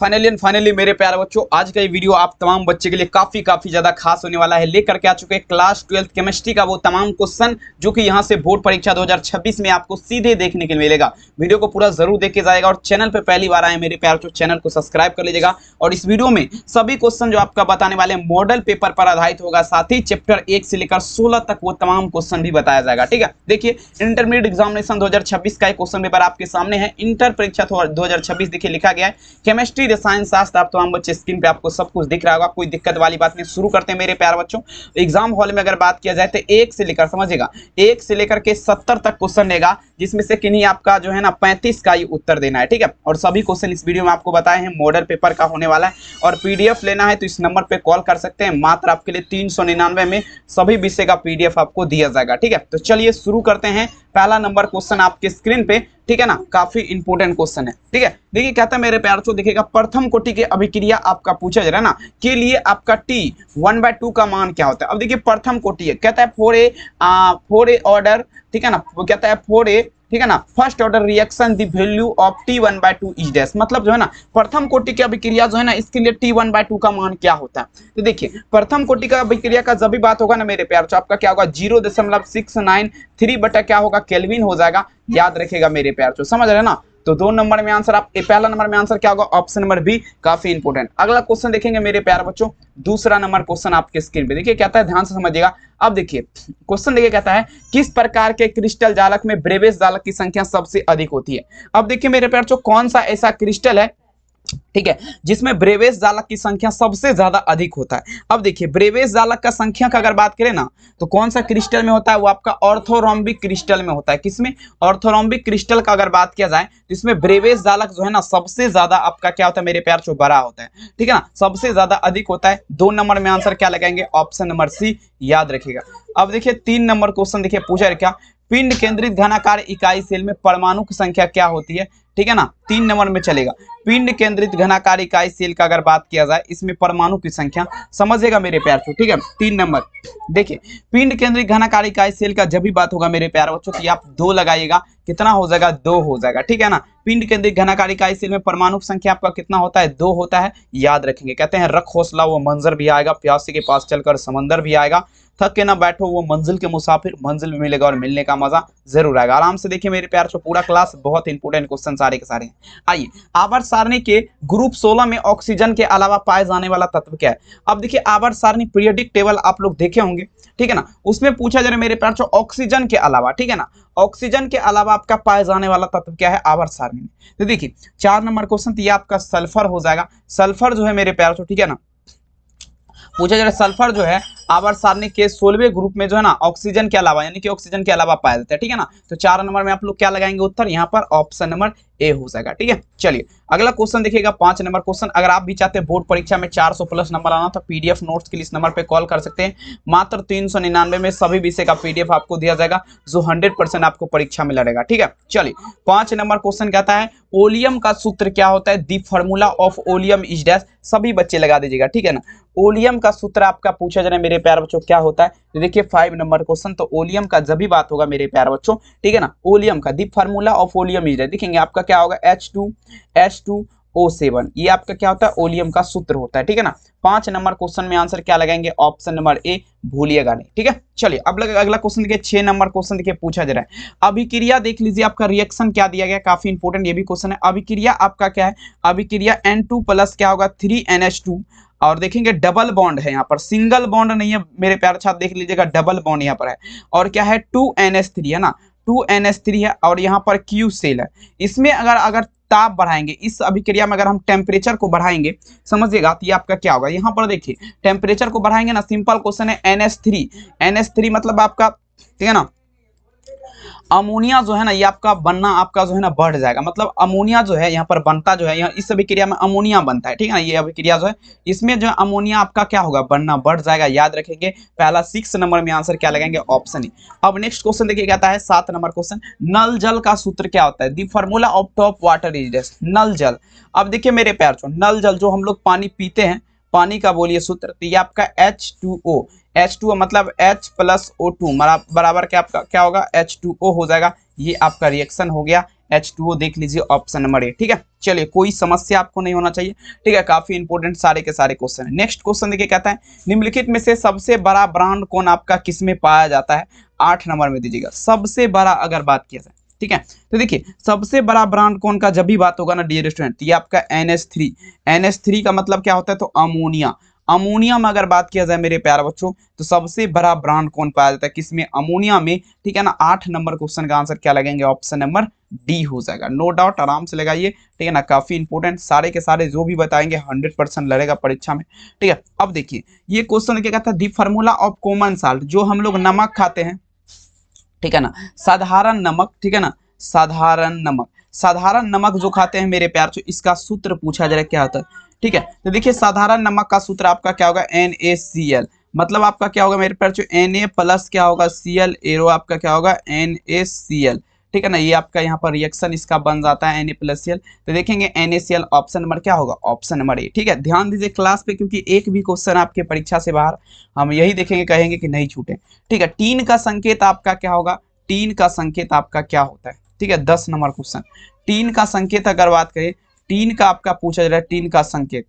Finally मेरे प्यारे बच्चों, आज का ये वीडियो आप तमाम बच्चे के लिए काफी ज्यादा खास होने वाला है। लेकर के आ चुके हैं क्लास 12 केमिस्ट्री का वो तमाम क्वेश्चन जो कि यहाँ से बोर्ड परीक्षा 2026 में आपको सीधे देखने के लिए मिलेगा। वीडियो को पूरा जरूर देख के जाएगा और चैनल पे पहली बार आए मेरे प्यारे बच्चों, चैनल को सब्सक्राइब कर लीजिएगा। और इस वीडियो में सभी क्वेश्चन जो आपका बताने वाले मॉडल पेपर पर आधारित होगा, साथ ही चैप्टर 1 से लेकर 16 तक वो तमाम क्वेश्चन भी बताया जाएगा। ठीक है, देखिए इंटरमीडिएट एग्जामिनेशन 2026 का एक क्वेश्चन पेपर आपके सामने है। इंटर परीक्षा 2026 देखिए लिखा गया है केमिस्ट्री रसायन शास्त्र। आप तमाम बच्चे स्क्रीन पे आपको सब कुछ दिख रहा होगा, कोई दिक्कत वाली बात नहीं। शुरू करते हैं मेरे प्यारे बच्चों। एग्जाम हॉल में अगर बात किया जाए तो 1 से लेकर समझिएगा 1 से लेकर के 70 तक क्वेश्चन रहेगा, जिसमें से किन्हीं आपका जो है ना 35 का ही उत्तर देना है। ठीक है, और सभी क्वेश्चन इस वीडियो में आपको बताए हैं मॉडल पेपर का होने वाला है। और पीडीएफ लेना है तो इस नंबर पे कॉल कर सकते हैं। मात्र आपके लिए 399 में सभी विषय का पीडीएफ आपको दिया जाएगा। ठीक है, तो चलिए शुरू करते हैं। पहला नंबर क्वेश्चन आपके स्क्रीन पे, ठीक है ना, काफी इंपोर्टेंट क्वेश्चन है। ठीक है, देखिए कहता है मेरे प्यार को, देखिएगा प्रथम कोटि के अभिक्रिया आपका पूछा जा रहा है ना, के लिए आपका T1/2 का मान क्या होता है। अब देखिए प्रथम कोटि है, कहता है फोर ए ऑर्डर, ठीक है ना, वो कहता है फोर ए, ठीक है ना, first order reaction the value of T1/2 is dash. मतलब जो है ना प्रथम कोटि की अभिक्रिया जो है ना, इसके लिए T1/2 का मान क्या होता है। तो देखिए प्रथम कोटि का अभिक्रिया का जब भी बात होगा ना मेरे प्यार, तो आपका क्या होगा 0.693 बटा क्या होगा केल्विन हो जाएगा। याद रखेगा मेरे प्यार, तो समझ रहे ना। तो 2 नंबर में आंसर, आप पहला नंबर में आंसर क्या होगा, ऑप्शन नंबर बी, काफी इंपोर्टेंट। अगला क्वेश्चन देखेंगे मेरे प्यारे बच्चों, दूसरा नंबर क्वेश्चन आपके स्क्रीन पे देखिए, कहता है ध्यान से समझिएगा। अब देखिए क्वेश्चन देखिए, कहता है किस प्रकार के क्रिस्टल जालक में ब्रेवेज जालक की संख्या सबसे अधिक होती है। अब देखिए मेरे प्यारे बच्चों, कौन सा ऐसा क्रिस्टल है, ठीक है, जिसमें ब्रेवेज जालक की संख्या सबसे ज्यादा अधिक होता है। अब देखिए ब्रेवेज जालक का संख्या का अगर बात करें ना, तो कौन सा क्रिस्टल में होता है, वो आपका ऑर्थोरोम्बिक क्रिस्टल में होता है। किसमें, ऑर्थोरोम्बिक क्रिस्टल का अगर बात किया जाए तो इसमें ब्रेवेज जालक जो है ना सबसे ज्यादा आपका क्या होता है मेरे प्यार, जो बड़ा होता है। ठीक है ना, सबसे ज्यादा अधिक होता है। 2 नंबर में आंसर क्या लगाएंगे, ऑप्शन नंबर सी, याद रखिएगा। अब देखिए 3 नंबर क्वेश्चन देखिए पूछा है क्या, पिंड केंद्रित घनाकार इकाई सेल में परमाणु की संख्या क्या होती है। ठीक है ना, 3 नंबर में चलेगा। पिंड केंद्रित घनाकार इकाई सेल का अगर बात किया जाए, इसमें परमाणु की संख्या समझेगा मेरे प्यार बच्चों। ठीक है, 3 नंबर देखिए पिंड केंद्रित घनाकार इकाई सेल का जब भी बात होगा मेरे प्यार बच्चों, तो आप 2 लगाइएगा, कितना हो जाएगा, 2 हो जाएगा। ठीक है ना, पिंड केंद्रित घनाकार इकाई सेल में परमाणु की संख्या आपका कितना होता है, 2 होता है। याद रखेंगे, कहते हैं रख हौसला वो मंजर भी आएगा, प्यासे के पास चलकर समंदर भी आएगा, थक के ना बैठो वो मंजिल के मुसाफिर, मंजिल में मिलेगा और मिलने का मजा जरूर आएगा। आराम से देखिए मेरे प्यार, पूरा क्लास बहुत इंपोर्टेंट क्वेश्चन सारे के सारे हैं। आइए, आवर्त सारणी के ग्रुप 16 में ऑक्सीजन के अलावा पाए जाने वाला तत्व क्या है। अब देखिए आवर्त सारणी पीरियोडिक टेबल आप लोग देखे होंगे, ठीक है ना, उसमें पूछा जा रहा है मेरे प्यार ऑक्सीजन के अलावा, ठीक है ना, ऑक्सीजन के अलावा आपका पाए जाने वाला तत्व क्या है आवर्त सारणी में। तो देखिए 4 नंबर क्वेश्चन, तो ये आपका सल्फर हो जाएगा। सल्फर जो है मेरे प्यार, ठीक है ना, पूछा जा रहा है सल्फर जो है आवर्त सारणी के 16वें ग्रुप में जो है ना ऑक्सीजन के अलावा, यानी कि ऑक्सीजन के अलावा पाया जाता है। ठीक है ना, तो 4 नंबर में आप लोग क्या लगाएंगे उत्तर, यहाँ पर ऑप्शन नंबर ए हो जाएगा। ठीक है, चलिए अगला क्वेश्चन देखिएगा 5 नंबर क्वेश्चन। अगर आप भी चाहते हैं बोर्ड परीक्षा में 400 प्लस नंबर आना, तो पीडीएफ नोट्स के लिए इस नंबर पे कॉल कर सकते हैं। मात्र 399 में सभी विषय का पीडीएफ आपको दिया जाएगा, जो 100% आपको परीक्षा में लड़ेगा। ठीक है, चलिए 5 नंबर क्वेश्चन कहता है ओलियम का सूत्र क्या होता है, the formula of oleum is dash. सभी बच्चे लगा दीजिएगा। ठीक है ना, ओलियम का सूत्र आपका पूछा जा रहा है मेरे प्यार बच्चों क्या होता है। तो देखिए 5 नंबर क्वेश्चन, तो ओलियम का जब भी बात होगा मेरे प्यार बच्चों, ठीक है ना, ओलियम का the formula of oleum is dash, देखेंगे आपका क्या होगा H2O7, ये आपका क्या होता है ओलियम का सूत्र होता है। ठीक है ना, 5 नंबर क्वेश्चन में आंसर क्या लगाएंगे, ऑप्शन नंबर ए, भूलिएगा नहीं। ठीक है, चलिए अब अगला क्वेश्चन देखिए 6 नंबर क्वेश्चन देखिए पूछा जा रहा है अभिक्रिया, देख लीजिए आपका रिएक्शन क्या दिया गया, काफी इंपोर्टेंट ये भी क्वेश्चन है। अभिक्रिया आपका क्या है, अभिक्रिया N2 प्लस क्या होगा 3NH2, और देखेंगे डबल बॉन्ड है यहाँ पर, सिंगल बॉन्ड नहीं है मेरे प्यारे छात्र, देख लीजिएगा डबल बॉन्ड यहाँ पर है। और क्या है 2NH3 है ना, 2NH3 है, और यहाँ पर Q सेल है। इसमें अगर ताप बढ़ाएंगे, इस अभिक्रिया में अगर हम टेम्परेचर को बढ़ाएंगे, समझिएगा, तो ये आपका क्या होगा, यहाँ पर देखिए टेम्परेचर को बढ़ाएंगे ना, सिंपल क्वेश्चन है NH3 मतलब आपका, ठीक है ना, अमोनिया जो है ना ये आपका बनना आपका जो है ना बढ़ जाएगा। मतलब अमोनिया जो है यहाँ पर बनता जो है, यहाँ इस अभिक्रिया में अमोनिया बनता है। ठीक है ना, ये अभिक्रिया जो है इसमें जो है अमोनिया आपका क्या होगा, बनना बढ़ जाएगा। याद रखेंगे, पहला 6 नंबर में आंसर क्या लगाएंगे, ऑप्शन ई। अब नेक्स्ट क्वेश्चन देखिए कहता है 7 नंबर क्वेश्चन, नल जल का सूत्र क्या होता है, the formula of tap water is dash. नल जल, अब देखिए मेरे प्यार चो, नल जल जो हम लोग पानी पीते हैं, पानी का बोलिए सूत्र, तो ये आपका H2O, H2O मतलब H + O2 बराबर क्या आपका क्या होगा, H2O हो जाएगा। ये आपका रिएक्शन हो गया, H2O देख लीजिए ऑप्शन नंबर ए। ठीक है, चलिए कोई समस्या आपको नहीं होना चाहिए। ठीक है, काफी इंपॉर्टेंट सारे के सारे क्वेश्चन है। नेक्स्ट क्वेश्चन देखिए, कहता है निम्नलिखित में से सबसे बड़ा ब्रांड कौन आपका किस में पाया जाता है? 8 नंबर में दीजिएगा। सबसे बड़ा अगर बात किया जाए, ठीक है, तो देखिए सबसे बड़ा ब्रांड कौन का जब भी बात होगा ना डियर स्टूडेंट, ये आपका NH3। NH3 का मतलब क्या होता है? तो अमोनिया। अमोनिया में अगर बात किया जाए मेरे प्यारे बच्चों, तो सबसे बड़ा ब्रांड कौन पाया जाता है किसमें? अमोनिया में। ठीक है ना, 8 नंबर क्वेश्चन का आंसर क्या लगेंगे? ऑप्शन नंबर डी हो जाएगा। नो डाउट, आराम से लगाइए। ठीक है ना, काफी इंपॉर्टेंट सारे के सारे जो भी बताएंगे 100% लड़ेगा परीक्षा में। ठीक है, अब देखिए ये क्वेश्चन क्या कहता है, दी फार्मूला ऑफ कॉमन साल्ट, जो हम लोग नमक खाते हैं, ठीक है ना, साधारण नमक, ठीक है ना, साधारण नमक, साधारण नमक जो खाते हैं मेरे प्यार से, इसका सूत्र पूछा जाए क्या होता है? ठीक है, तो देखिए साधारण नमक का सूत्र आपका क्या होगा? NaCl। मतलब आपका क्या होगा मेरे प्यार से? Na प्लस क्या होगा? Cl एरो आपका क्या होगा? NaCl। ठीक है ना, ये आपका यहाँ पर रिएक्शन इसका बन जाता है Na प्लस Cl। तो देखेंगे NaCl ऑप्शन नंबर क्या होगा? Option number A. ठीक है, ध्यान दीजिए क्लास पे, क्योंकि एक भी क्वेश्चन आपके परीक्षा से बाहर हम यही देखेंगे, कहेंगे कि नहीं छूटे। ठीक है, टीन का संकेत आपका क्या होगा? टीन का संकेत आपका क्या होता है? ठीक है, 10 नंबर क्वेश्चन। टीन का संकेत अगर बात करें, टीन का आपका पूछा जा रहा है, टीन का संकेत,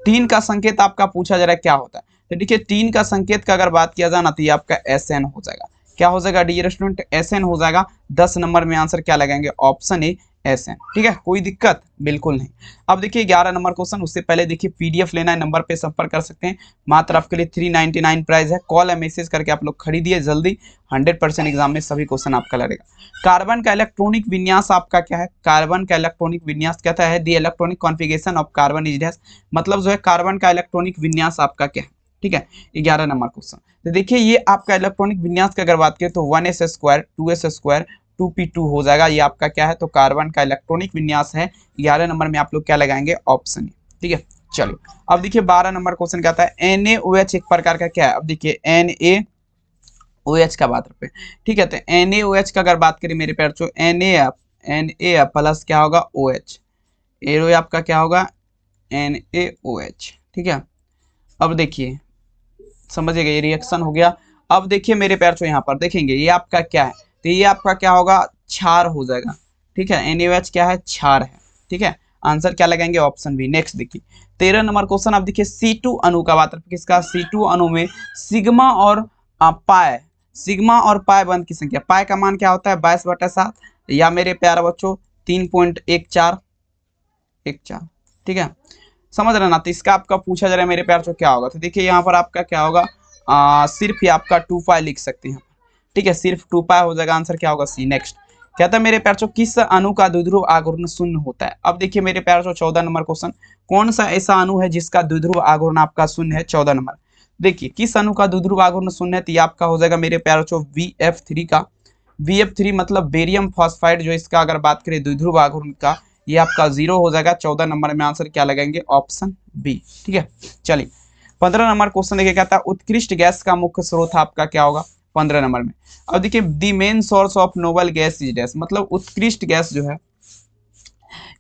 टीन का संकेत आपका पूछा जा रहा है क्या होता है? तो देखिए टीन का संकेत का अगर बात किया जाए ना, तो ये आपका SN हो जाएगा। क्या हो जाएगा डियर स्टूडेंट? SN हो जाएगा। 10 नंबर में आंसर क्या लगाएंगे? Option A SN। ठीक है, कोई दिक्कत बिल्कुल नहीं। अब देखिए 11 नंबर क्वेश्चन, उससे पहले देखिए PDF लेना है, नंबर पे संपर्क कर सकते हैं। मात्र आपके लिए 399 प्राइस है। कॉल या मैसेज करके आप लोग खरीदिए जल्दी, 100% एग्जाम में सभी क्वेश्चन आपका लगेगा। कार्बन का इलेक्ट्रॉनिक विन्यास आपका क्या है? कार्बन का इलेक्ट्रॉनिक विन्यास कहता है the electronic configuration of carbon is dash. मतलब जो है कार्बन का इलेक्ट्रॉनिक विन्यास आपका क्या है? ठीक है, 11 नंबर क्वेश्चन। तो देखिए ये आपका इलेक्ट्रॉनिक विन्यास की अगर बात करें तो 1s² 2s² 2p2 हो जाएगा। ये आपका क्या है? तो कार्बन का इलेक्ट्रॉनिक विन्यास है। 11 नंबर में आप लोग क्या लगाएंगे? Option A. ठीक है, चलो अब देखिए 12 नंबर क्वेश्चन कहता है NaOH एक प्रकार का क्या है? अब देखिए NaOH का बात करते हैं। ठीक है, तो NaOH का अगर बात करें मेरे प्यार तो Na प्लस क्या होगा? OH एरो आपका क्या होगा? NaOH। ठीक है, अब देखिए समझिएगा ये रिएक्शन हो गया। अब देखिए मेरे प्यार तो यहाँ पर देखेंगे ये आपका क्या है? तो ये आपका क्या होगा? क्षार हो जाएगा। ठीक है, NaOH क्या है? क्षार है। ठीक है, आंसर क्या लगाएंगे? Option B. नेक्स्ट देखिए 13 नंबर क्वेश्चन। अब देखिए C2 अणु का बात करते, किसका? C2 अणु में सिग्मा और पाई, सिग्मा और पाई बंध की संख्या, पाई का मान क्या होता है? 22/7 या मेरे प्यारे बच्चों 3.14। ठीक है, समझ रहे ना? तो इसका आपका पूछा जा रहा है मेरे प्यार से क्या होगा? तो देखिए यहाँ पर आपका क्या होगा? सिर्फ ये आपका 2 पाई लिख सकते हैं। ठीक है, सिर्फ 2 पाई हो जाएगा। आंसर क्या होगा? सी। नेक्स्ट कहता है मेरे प्यार से किस अणु का द्विध्रुव आघूर्ण शून्य होता है? अब देखिए मेरे प्यार से 14 नंबर क्वेश्चन, कौन सा ऐसा अणु है जिसका द्विध्रुव आघूर्ण आपका शून्य है? 14 नंबर देखिए किस अणु का द्विध्रुव आघूर्ण शून्य है? तो ये आपका हो जाएगा मेरे प्यार से VF3 का। VF3 मतलब बेरियम फॉस्फाइड, जो इसका अगर बात करें द्विध्रुव आघूर्ण का, ये आपका 0 हो जाएगा। 14 नंबर में आंसर क्या लगाएंगे? Option B. ठीक है, चलिए 15 नंबर क्वेश्चन देखिए कहता है उत्कृष्ट गैस का मुख्य स्रोत आपका क्या होगा? 15 नंबर में अब देखिए the main source of noble gas is dash. मतलब उत्कृष्ट गैस जो है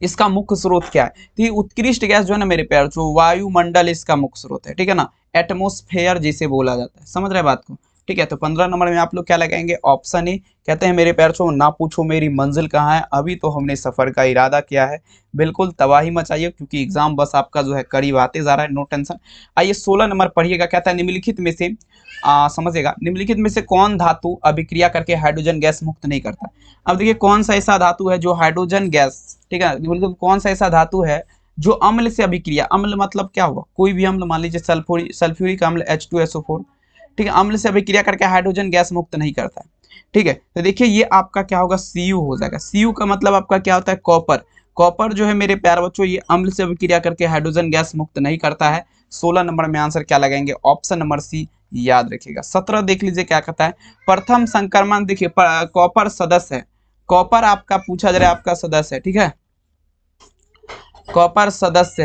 इसका मुख्य स्रोत क्या है? तो ये उत्कृष्ट गैस जो है ना मेरे प्यार, जो वायुमंडल इसका मुख्य स्रोत है। ठीक है ना, एटमोस्फेयर जिसे बोला जाता है। समझ रहे बात को? ठीक है, तो 15 नंबर में आप लोग क्या लगाएंगे? Option A. कहते हैं मेरे प्यार छो ना पूछो मेरी मंजिल कहाँ है, अभी तो हमने सफर का इरादा किया है। बिल्कुल तबाही मचाइए, क्योंकि एग्जाम बस आपका जो है करीब आते जा रहा है। No tension. आइए 16 नंबर पढ़िएगा। कहता है निम्नलिखित में से समझिएगा, निम्नलिखित में से कौन धातु अभिक्रिया करके हाइड्रोजन गैस मुक्त नहीं करता? अब देखिए कौन सा ऐसा धातु है जो हाइड्रोजन गैस, ठीक है, बिल्कुल कौन सा ऐसा धातु है जो अम्ल से अभिक्रिया, अम्ल मतलब क्या हुआ? कोई भी अम्ल, मान लीजिए सल्फ्यूरिक अम्ल H2SO4, ठीक है, अम्ल से अभिक्रिया करके हाइड्रोजन गैस मुक्त नहीं करता है। ठीक है, तो देखिए ये आपका क्या होगा? Cu हो जाएगा। Cu का मतलब आपका क्या होता है? कॉपर। कॉपर जो है मेरे प्यारे बच्चों ये अम्ल से अभिक्रिया करके हाइड्रोजन गैस मुक्त नहीं करता है। 16 नंबर में आंसर क्या लगाएंगे? ऑप्शन नंबर सी, याद रखिएगा। 17 देख लीजिए क्या कहता है, प्रथम संक्रमण। देखिए कॉपर सदस्य है, कॉपर आपका पूछा जा रहा है आपका सदस्य है। ठीक है, कॉपर सदस्य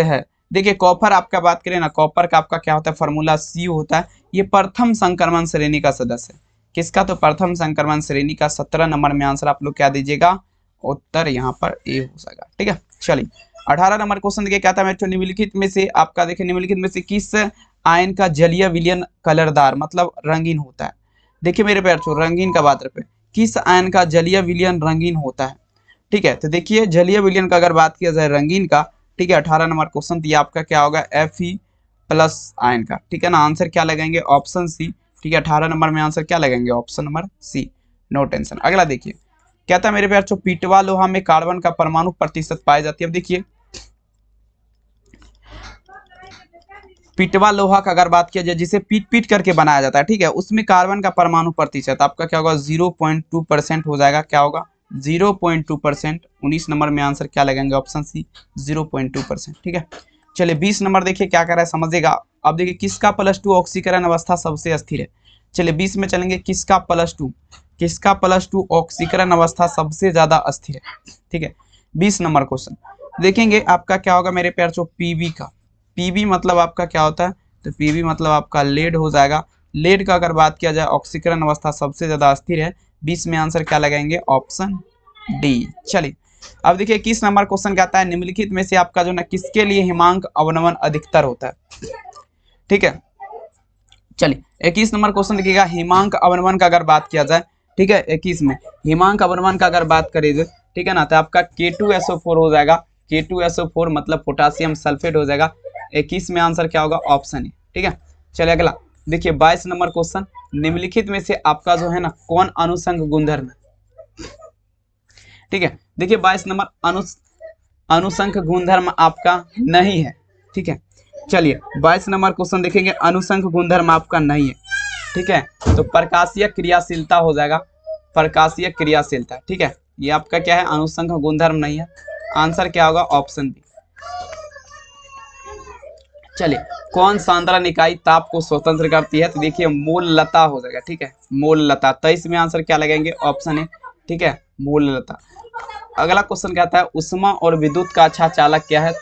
है। देखिए कॉपर आपका बात करें ना, कॉपर का आपका क्या होता है? फॉर्मूला Cu होता है। ये प्रथम संक्रमण श्रेणी का सदस्य है। किसका? तो प्रथम संक्रमण श्रेणी का। 17 नंबर में आंसर आप लोग क्या दीजिएगा? उत्तर यहाँ पर ए हो जाएगा। ठीक है, चलिए 18 नंबर क्वेश्चन देखिए क्या था मेरे निम्नलिखित में से आपका, देखिए निम्नलिखित में से किस आयन का जलीय विलयन कलरदार मतलब रंगीन होता है? देखिए मेरे प्यार रंगीन का बात रखे, किस आयन का जलीय विलयन रंगीन होता है। ठीक है, तो देखिए जलीय विलयन का अगर बात किया जाए रंगीन का, ठीक है, 18 नंबर क्वेश्चन, तो ये आपका क्या होगा, Fe+ आयन का। ठीक है ना, आंसर क्या लगाएंगे, ऑप्शन सी। ठीक है, 18 नंबर में आंसर क्या लगाएंगे, option number C, no tension. अगला देखिए, कहता है मेरे प्यार जो पीटवा लोहा में कार्बन का परमाणु प्रतिशत पाई जाती है। अब देखिए पीटवा लोहा का अगर बात किया जाए जिसे पीट पीट करके बनाया जाता है, ठीक है, उसमें कार्बन का परमाणु प्रतिशत आपका क्या होगा, 0.2% हो जाएगा। क्या होगा, 0.2%। 19 नंबर में आंसर क्या लगेंगे, ऑप्शन सी, 0.2%। ठीक है, चलिए 20 नंबर देखिए क्या कर रहा है, समझिएगा। अब देखिए किसका +2 ऑक्सीकरण अवस्था सबसे अस्थिर है। चलिए 20 में चलेंगे, किसका +2 ऑक्सीकरण अवस्था सबसे ज्यादा अस्थिर है। ठीक है, 20 नंबर क्वेश्चन देखेंगे आपका क्या होगा मेरे प्यार, पीबी का। पीबी मतलब आपका क्या होता है, तो पीबी मतलब आपका लेड हो जाएगा। लेड का अगर बात किया जाए ऑक्सीकरण अवस्था सबसे ज्यादा अस्थिर है। 20 में आंसर क्या लगाएंगे, ऑप्शन डी। चलिए अब देखिए 21 नंबर क्वेश्चन कहता है निम्नलिखित में से आपका जो ना किसके लिए हिमांक अवनमन अधिकतर होता है। ठीक है, चलिए 21 नंबर क्वेश्चन देखिएगा, हिमांक अवनमन का अगर बात किया जाए, ठीक है, 21 में हिमांक अवनमन का अगर बात करें, ठीक है ना, तो आपका K2SO4 हो जाएगा। K2SO4 मतलब पोटासियम सल्फेट हो जाएगा। 21 में आंसर क्या होगा, ऑप्शन ए। ठीक है, चलिए अगला देखिए 22 नंबर क्वेश्चन, निम्नलिखित में से आपका जो है ना कौन अनुसंग गुणधर्म है। ठीक है, देखिए 22 नंबर अनुसंग गुणधर्म आपका नहीं है। ठीक है, चलिए 22 नंबर क्वेश्चन देखेंगे, अनुसंग गुणधर्म आपका नहीं है। ठीक है, तो प्रकाशीय क्रियाशीलता हो जाएगा, प्रकाशीय क्रियाशीलता। ठीक है, ये आपका क्या है, अनुसंग गुणधर्म नहीं है। आंसर क्या होगा, ऑप्शन बी। चलिए कौन सांद्रण इकाई ताप को स्वतंत्र करती है, तो देखिए मोललता हो जाएगा। ठीक है, मोललता। 23 में आंसर क्या लगाएंगे, ऑप्शन ए। ठीक है, मोललता। अगला क्वेश्चन कहता है उष्मा और विद्युत का अच्छा चालक क्या है।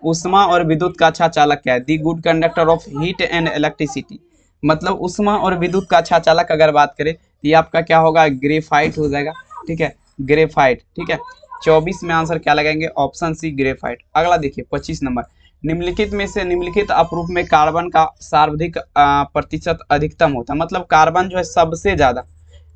उष्मा और विद्युत का अच्छा चालक क्या है, the good conductor of heat and electricity. मतलब उष्मा और विद्युत का अच्छा चालक अगर बात करें तो ये आपका क्या होगा, ग्रेफाइट हो जाएगा। ठीक है, ग्रेफाइट। ठीक है, 24 में आंसर क्या लगाएंगे, ऑप्शन सी, ग्रेफाइट। अगला देखिए 25 नंबर, निम्नलिखित में से निम्नलिखित अपरूप में कार्बन का सर्वाधिक प्रतिशत अधिकतम होता है। मतलब कार्बन जो है सबसे ज्यादा,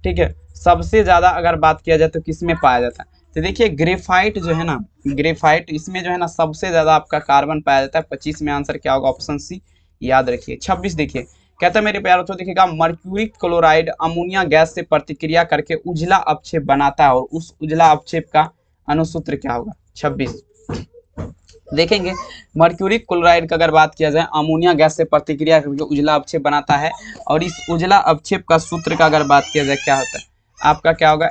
ठीक है, सबसे ज्यादा अगर बात किया जाए तो किस में पाया जाता है, तो देखिए ग्रेफाइट जो है ना, ग्रेफाइट इसमें जो है ना सबसे ज्यादा आपका कार्बन पाया जाता है। 25 में आंसर क्या होगा, ऑप्शन सी, याद रखिए। 26 देखिए, कहता है मेरे प्यारों तो देखिएगा मर्क्यूरी क्लोराइड अमोनिया गैस से प्रतिक्रिया करके उजला अवक्षेप बनाता है और उस उजला अवक्षेप का अनुसूत्र क्या होगा। 26 देखेंगे, मर्क्यूरी क्लोराइड का अगर बात किया जाए अमोनिया गैस से प्रतिक्रिया करके उजला अवक्षेप बनाता है और इस उजला अवक्षेप का सूत्र का अगर बात किया जाए क्या होता है, आपका क्या होगा,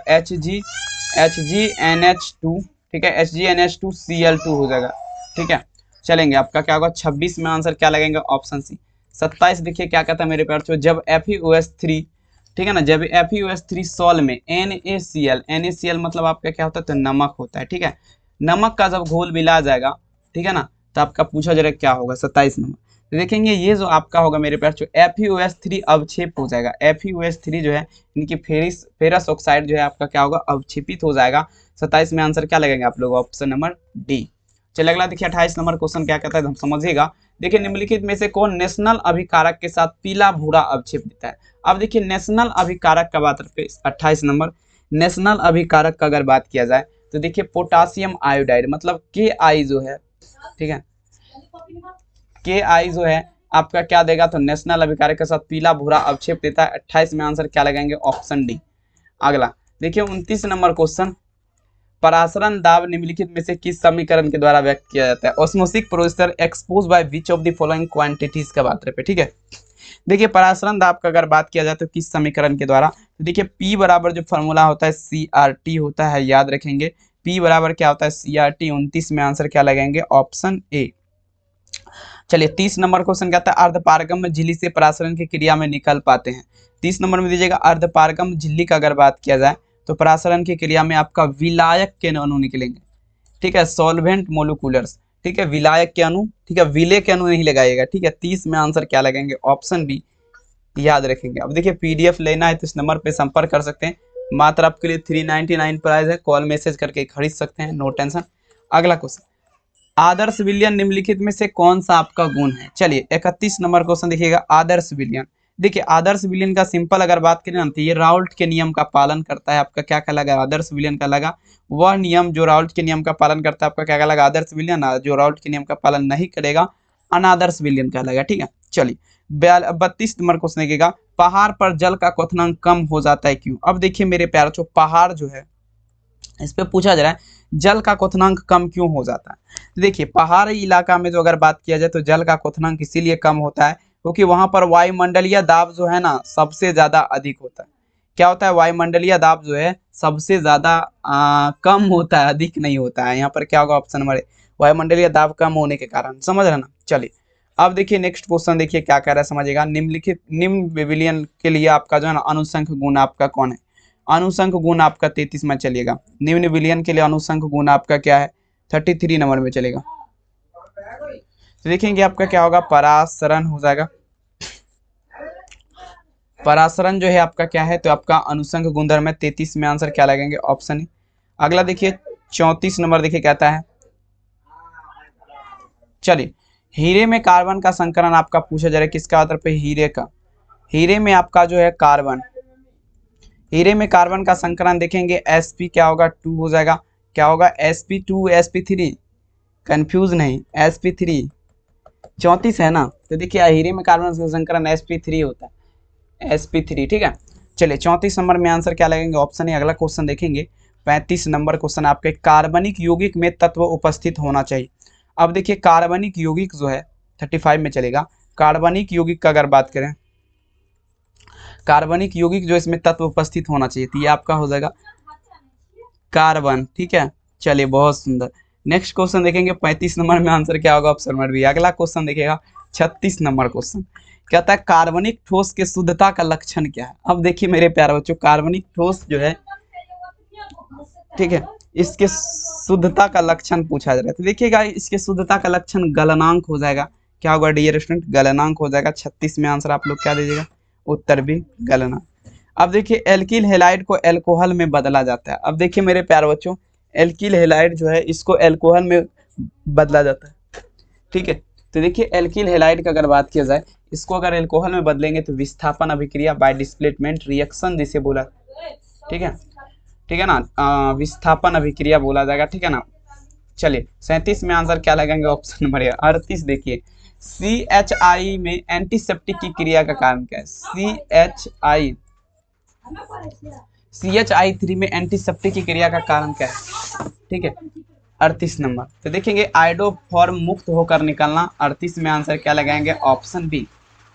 HgNH2। ठीक है, HgNH2Cl2 हो जाएगा। ठीक है, चलेंगे आपका क्या होगा, 26 में आंसर क्या लगेंगे, ऑप्शन सी। 27 देखिए क्या कहता है मेरे प्यार, जब FeOS3, ठीक है ना, जब FeOS3 सॉल्व में NaCl मतलब आपका क्या होता है, तो नमक होता है। ठीक है, नमक का जब घोल मिला जाएगा, ठीक है ना, तो आपका पूछा जा रहा है क्या होगा, 27 नंबर। तो देखेंगे ये जो आपका होगा मेरे प्यार FeOS3 अवक्षेप हो जाएगा। FeOS3 जो है इनकी फेरस ऑक्साइड जो है आपका क्या होगा, अवक्षेपित हो जाएगा। 27 में आंसर क्या लगेंगे आप लोग, ऑप्शन नंबर डी। चलिए अगला देखिए 28 नंबर क्वेश्चन क्या कहता है, हम समझिएगा। देखिए निम्नलिखित में से कौन नेशनल अभिकारक के साथ पीला भूरा अवक्षेप देता है। अब देखिए नेशनल अभिकारक का बात करते 28 नंबर, नेशनल अभिकारक का अगर बात किया जाए तो देखिए पोटासियम आयोडाइड मतलब Ki जो है, ठीक है, Ki जो है आपका क्या देगा, तो नेशनल अभिकारक के साथ पीला भूरा अवक्षेप देता है। 28 में आंसर क्या लगाएंगे, ऑप्शन डी। अगला देखिए 29 नंबर क्वेश्चन, परासरण दाब निम्नलिखित में से किस समीकरण के द्वारा व्यक्त किया जाता है। Osmotic pressure expressed by which of the following quantities का बात रहे। ठीक है, देखिए परासरण दाब का अगर बात किया जाए तो किस समीकरण के द्वारा, तो देखिए P बराबर जो फॉर्मूला होता है CRT होता है, याद रखेंगे P बराबर क्या होता है, CRT। 29 में आंसर क्या लगाएंगे, ऑप्शन ए। चलिए 30 नंबर क्वेश्चन कहता है अर्धपारगम झिल्ली से परासरण की क्रिया में निकल पाते हैं। 30 नंबर में दीजिएगा अर्धपारगम झिल्ली का अगर बात किया जाए तो परासरण की क्रिया में आपका विलायक के अणु निकलेंगे। ठीक है, सॉल्वेंट मोलिकुलर्स। ठीक है, विलायक के अणु, ठीक है, विलय के अणु नहीं लगाइएगा। ठीक है, 30 में आंसर क्या लगेंगे, ऑप्शन बी, याद रखेंगे। अब देखिए PDF लेना है तो इस नंबर पे संपर्क कर सकते हैं, मात्र आपके लिए 399 प्राइस है, कॉल मैसेज करके खरीद सकते हैं, नो टेंशन। अगला क्वेश्चन, आदर्श विलयन निम्नलिखित में से कौन सा आपका गुण है। चलिए 31 नंबर क्वेश्चन देखिएगा, आदर्श विलयन देखिए आदर्श विलयन का सिंपल अगर बात करें ना तो ये राउल्ट के नियम का पालन करता है। आपका क्या कहलाएगा, आदर्श विलयन का लगा वह नियम जो राउल्ट के नियम का पालन करता है, आपका क्या कहलाएगा, आदर्श विलयन। जो राउल्ट के नियम का पालन नहीं करेगा अनादर्श विलयन कहलाएगा। ठीक है, चलिए 32 नंबर क्वेश्चन देखिएगा, पहाड़ पर जल का क्वथनांक कम हो जाता है क्यों। अब देखिए मेरे प्यारे बच्चों, पहाड़ जो है इस पे पूछा जा रहा है जल का क्वथनांक कम क्यों हो जाता है। देखिए पहाड़ी इलाका में जो अगर बात किया जाए तो जल का क्वथनांक इसीलिए कम होता है क्योंकि वहां पर वायुमंडलीय दाब जो है ना सबसे ज्यादा अधिक होता है। क्या होता है, वायुमंडलीय दाब जो है सबसे ज्यादा कम होता है, अधिक नहीं होता है। यहाँ पर क्या होगा, ऑप्शन नंबर ए, वायुमंडलीय दाब कम होने के कारण। समझ रहे ना। चलिए अब देखिए नेक्स्ट क्वेश्चन देखिए क्या कह रहा है, समझिएगा। निम्न विलयन के लिए आपका जो है ना अनुसंख्य गुण आपका कौन है। अनुसंख्य गुण आपका 33 में चलिएगा। निम्न विलयन के लिए अनुसंख्य गुण आपका क्या है, 33 नंबर में चलेगा। तो देखेंगे आपका क्या होगा, परासरण हो जाएगा। परासरण जो है आपका क्या है, तो आपका अनुसंख्य गुणधर्म है। 33 में आंसर क्या लगेंगे, ऑप्शन। अगला देखिए 34 नंबर देखिए कहता है, चलिए हीरे में कार्बन का संकरण आपका पूछा जा रहा है। किसका आधार पे, हीरे का। हीरे में आपका जो है कार्बन, हीरे में कार्बन का संकरण देखेंगे sp क्या होगा, 2 हो जाएगा। क्या होगा, sp2 sp3, कंफ्यूज नहीं, sp3 34 है ना। तो देखिए हीरे में कार्बन का संकरण sp3 होता है, sp3। ठीक है, चलिए 34 नंबर में आंसर क्या लगेंगे, ऑप्शन है। अगला क्वेश्चन देखेंगे 35 नंबर क्वेश्चन आपके, कार्बनिक यौगिक में तत्व उपस्थित होना चाहिए। अब देखिए कार्बनिक यौगिक जो है 35 में चलेगा। कार्बनिक यौगिक का अगर बात करें, कार्बनिक यौगिक जो इसमें तत्व उपस्थित होना चाहिए, तो ये आपका हो जाएगा कार्बन। ठीक है, चलिए बहुत सुंदर। नेक्स्ट क्वेश्चन देखेंगे 35 नंबर में आंसर क्या होगा, ऑप्शन नंबर बी। अगला क्वेश्चन देखिएगा 36 नंबर क्वेश्चन कहता है कार्बनिक ठोस के शुद्धता का लक्षण क्या है। अब देखिए मेरे प्यारे बच्चों, कार्बनिक ठोस जो है, ठीक है, इसके शुद्धता का लक्षण पूछा जा रहा है। तो देखिएगा इसके शुद्धता का लक्षण गलनांक हो जाएगा। क्या होगा डियर स्टूडेंट, गलनांक हो जाएगा। 36 में आंसर आप लोग क्या दीजिएगा, उत्तर भी गलनांक। अब देखिए एल्किल हैलाइड को एल्कोहल में बदला जाता है। अब देखिए मेरे प्यारे बच्चों, एल्किल हैलाइड जो है इसको एल्कोहल में बदला जाता है। ठीक है, तो देखिए एल्किल हैलाइड का अगर बात किया जाए, इसको अगर एल्कोहल में बदलेंगे तो विस्थापन अभिक्रिया बाय डिस्प्लेसमेंट रिएक्शन जिसे बोला, ठीक है, ठीक है ना, विस्थापन अभिक्रिया बोला जाएगा। ठीक है ना। चलिए 37 में आंसर क्या लगेंगे, ऑप्शन नंबर 38 देखिए, CHI में एंटीसेप्टिक की क्रिया का कारण क्या है। CHI3 में एंटीसेप्टिक की क्रिया का कारण क्या है। ठीक है, 38 नंबर। तो देखेंगे आइडोफॉर्म मुक्त होकर निकलना। 38 में आंसर क्या लगाएंगे, ऑप्शन बी।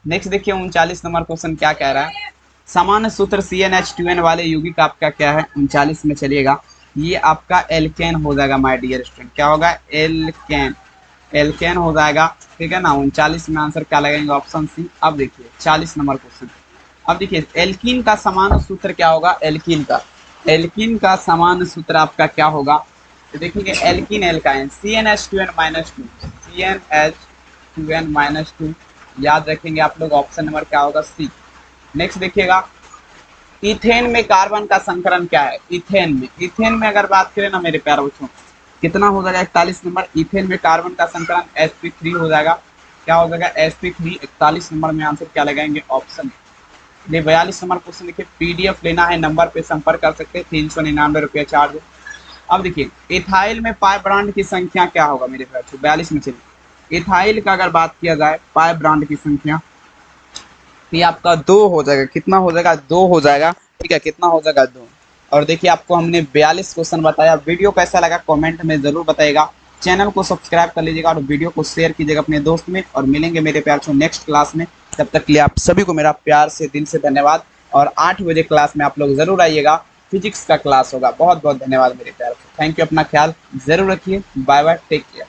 नेक्स्ट देखिए 39 नंबर क्वेश्चन क्या कह रहा है, सामान्य सूत्र CnH2n वाले यौगिक आपका क्या है, 39 में चलिएगा। ये आपका एल्केन हो जाएगा माय डियर स्टूडेंट। क्या होगा, एल्केन, एल्केन हो जाएगा। ठीक है ना। 39 में आंसर क्या लगेंगे, ऑप्शन सी। अब देखिए 40 नंबर क्वेश्चन। अब देखिए एल्कीन का सामान्य सूत्र क्या होगा, एल्कीन का सामान्य सूत्र आपका क्या होगा। तो देखिए एल्कीन एल्काइन CnH2n-2, CnH2n-2 याद रखेंगे आप लोग। ऑप्शन नंबर क्या होगा, सी। नेक्स्ट देखिएगा इथेन में कार्बन का संकरण क्या है। इथेन में अगर बात करें ना मेरे प्यारे बच्चों, कितना हो जाएगा, 41 नंबर। इथेन में कार्बन का संकरण sp3 हो जाएगा। क्या हो जाएगा, sp3। 41 नंबर में आंसर क्या लगाएंगे, ऑप्शन। 42 नंबर क्वेश्चन देखिए, PDF लेना है नंबर पे संपर्क कर सकते हैं, 399 रुपये चार्ज। अब देखिए इथाइल में पाई ब्रांड की संख्या क्या होगा मेरे प्यारे बच्चों, 42 में चलिए। इथाइल का अगर बात किया जाए पाई ब्रांड की संख्या, ये आपका 2 हो जाएगा। कितना हो जाएगा, 2 हो जाएगा। ठीक है, कितना हो जाएगा, 2। और देखिए आपको हमने 42 क्वेश्चन बताया। वीडियो कैसा लगा कमेंट में जरूर बताइएगा। चैनल को सब्सक्राइब कर लीजिएगा और वीडियो को शेयर कीजिएगा अपने दोस्त में। और मिलेंगे मेरे प्यार से नेक्स्ट क्लास में। तब तक के लिए आप सभी को मेरा प्यार से दिल से धन्यवाद। और 8 बजे क्लास में आप लोग जरूर आइएगा, फिजिक्स का क्लास होगा। बहुत बहुत धन्यवाद मेरे प्यार से। थैंक यू, अपना ख्याल जरूर रखिए। Bye bye, take care.